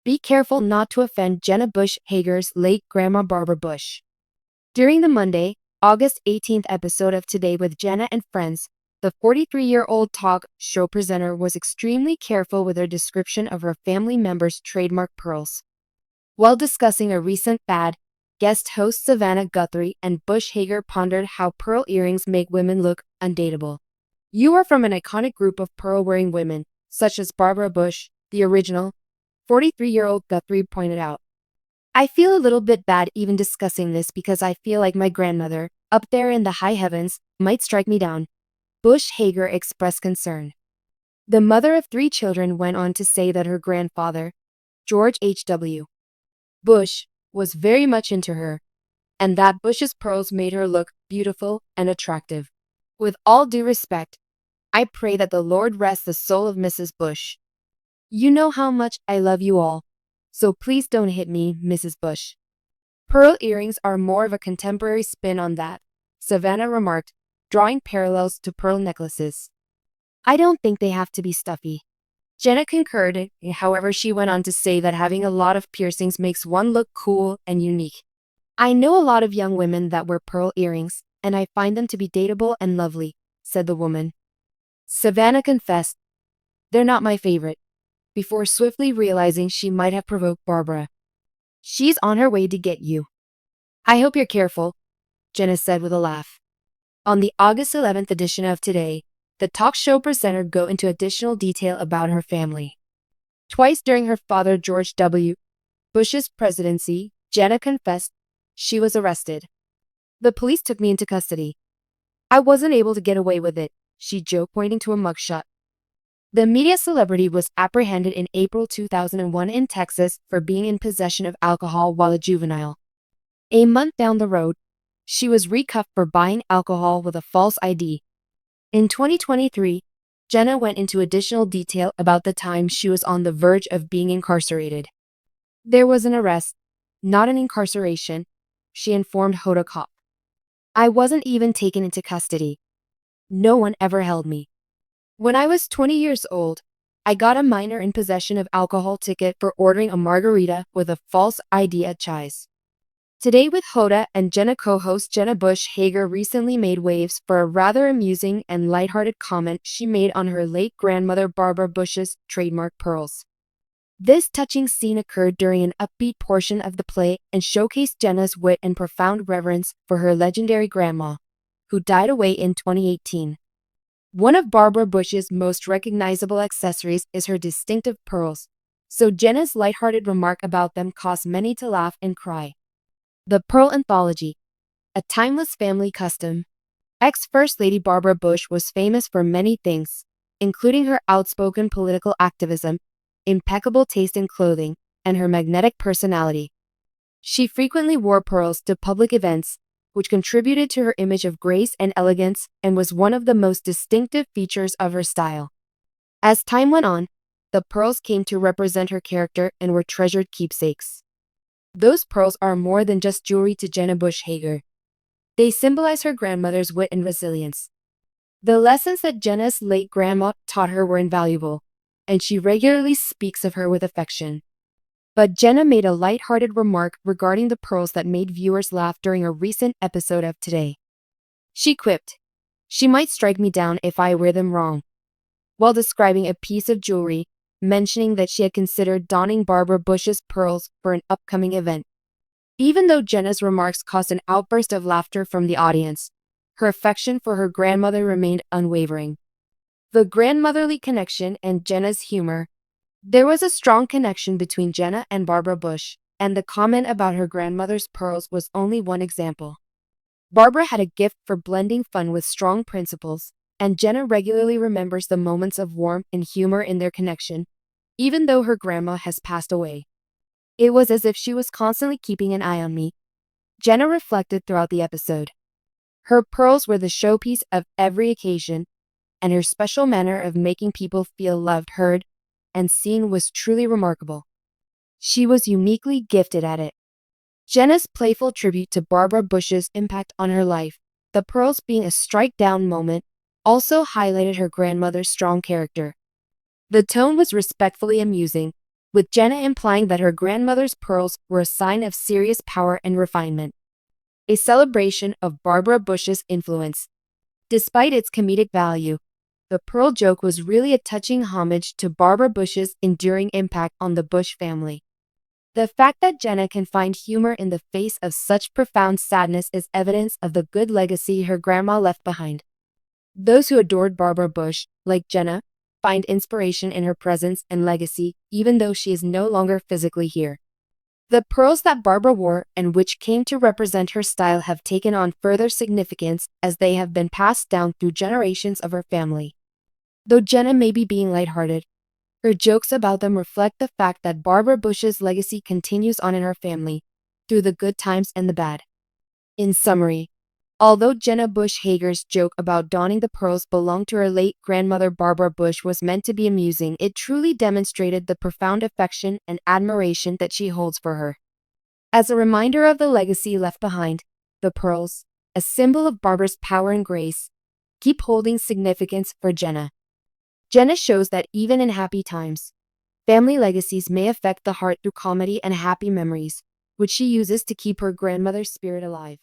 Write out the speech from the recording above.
Be careful not to offend Jenna Bush Hager's late grandma Barbara Bush. During the Monday, August 18th episode of Today with Jenna and Friends, the 43-year-old talk show presenter was extremely careful with her description of her family members' trademark pearls. While discussing a recent fad, guest hosts Savannah Guthrie and Bush Hager pondered how pearl earrings make women look undateable. "You are from an iconic group of pearl-wearing women, such as Barbara Bush, the original," 43-year-old Guthrie pointed out. "I feel a little bit bad even discussing this because I feel like my grandmother, up there in the high heavens, might strike me down," Bush Hager expressed concern. The mother of 3 children went on to say that her grandfather, George H.W. Bush, was very much into her, and that Bush's pearls made her look beautiful and attractive. "With all due respect, I pray that the Lord rest the soul of Mrs. Bush. You know how much I love you all, so please don't hit me, Mrs. Bush." "Pearl earrings are more of a contemporary spin on that," Savannah remarked, drawing parallels to pearl necklaces. "I don't think they have to be stuffy." Jenna concurred, however she went on to say that having a lot of piercings makes one look cool and unique. "I know a lot of young women that wear pearl earrings, and I find them to be dateable and lovely," said the woman. Savannah confessed, "They're not my favorite," before swiftly realizing she might have provoked Barbara. "She's on her way to get you." "I hope you're careful," Jenna said with a laugh. On the August 11th edition of Today, the talk show presenter go into additional detail about her family. Twice during her father George W. Bush's presidency, Jenna confessed she was arrested. "The police took me into custody. I wasn't able to get away with it," she joked, pointing to a mugshot. The media celebrity was apprehended in April 2001 in Texas for being in possession of alcohol while a juvenile. A month down the road, she was recuffed for buying alcohol with a false ID. In 2023, Jenna went into additional detail about the time she was on the verge of being incarcerated. "There was an arrest, not an incarceration," she informed Hoda Cop. "I wasn't even taken into custody. No one ever held me. When I was 20 years old, I got a minor in possession of alcohol ticket for ordering a margarita with a false ID at Chai's." Today with Hoda and Jenna co-host Jenna Bush Hager recently made waves for a rather amusing and lighthearted comment she made on her late grandmother Barbara Bush's trademark pearls. This touching scene occurred during an upbeat portion of the play and showcased Jenna's wit and profound reverence for her legendary grandma, who died away in 2018. One of Barbara Bush's most recognizable accessories is her distinctive pearls, so Jenna's lighthearted remark about them caused many to laugh and cry. The Pearl Anthology, a timeless family custom. Ex-First Lady Barbara Bush was famous for many things, including her outspoken political activism, impeccable taste in clothing, and her magnetic personality. She frequently wore pearls to public events, which contributed to her image of grace and elegance and was one of the most distinctive features of her style. As time went on, the pearls came to represent her character and were treasured keepsakes. Those pearls are more than just jewelry to Jenna Bush Hager. They symbolize her grandmother's wit and resilience. The lessons that Jenna's late grandma taught her were invaluable, and she regularly speaks of her with affection. But Jenna made a lighthearted remark regarding the pearls that made viewers laugh during a recent episode of Today. She quipped, "She might strike me down if I wear them wrong," while describing a piece of jewelry, mentioning that she had considered donning Barbara Bush's pearls for an upcoming event. Even though Jenna's remarks caused an outburst of laughter from the audience, her affection for her grandmother remained unwavering. The grandmotherly connection and Jenna's humor. There was a strong connection between Jenna and Barbara Bush, and the comment about her grandmother's pearls was only one example. Barbara had a gift for blending fun with strong principles, and Jenna regularly remembers the moments of warmth and humor in their connection, even though her grandma has passed away. "It was as if she was constantly keeping an eye on me," Jenna reflected throughout the episode. Her pearls were the showpiece of every occasion, and her special manner of making people feel loved, heard, and seen was truly remarkable. She was uniquely gifted at it. Jenna's playful tribute to Barbara Bush's impact on her life, the pearls being a strike-down moment, also highlighted her grandmother's strong character. The tone was respectfully amusing, with Jenna implying that her grandmother's pearls were a sign of serious power and refinement, a celebration of Barbara Bush's influence. Despite its comedic value, the pearl joke was really a touching homage to Barbara Bush's enduring impact on the Bush family. The fact that Jenna can find humor in the face of such profound sadness is evidence of the good legacy her grandma left behind. Those who adored Barbara Bush, like Jenna, find inspiration in her presence and legacy, even though she is no longer physically here. The pearls that Barbara wore and which came to represent her style have taken on further significance as they have been passed down through generations of her family. Though Jenna may be being lighthearted, her jokes about them reflect the fact that Barbara Bush's legacy continues on in her family, through the good times and the bad. In summary, although Jenna Bush Hager's joke about donning the pearls belonged to her late grandmother Barbara Bush was meant to be amusing, it truly demonstrated the profound affection and admiration that she holds for her. As a reminder of the legacy left behind, the pearls, a symbol of Barbara's power and grace, keep holding significance for Jenna. Jenna shows that even in happy times, family legacies may affect the heart through comedy and happy memories, which she uses to keep her grandmother's spirit alive.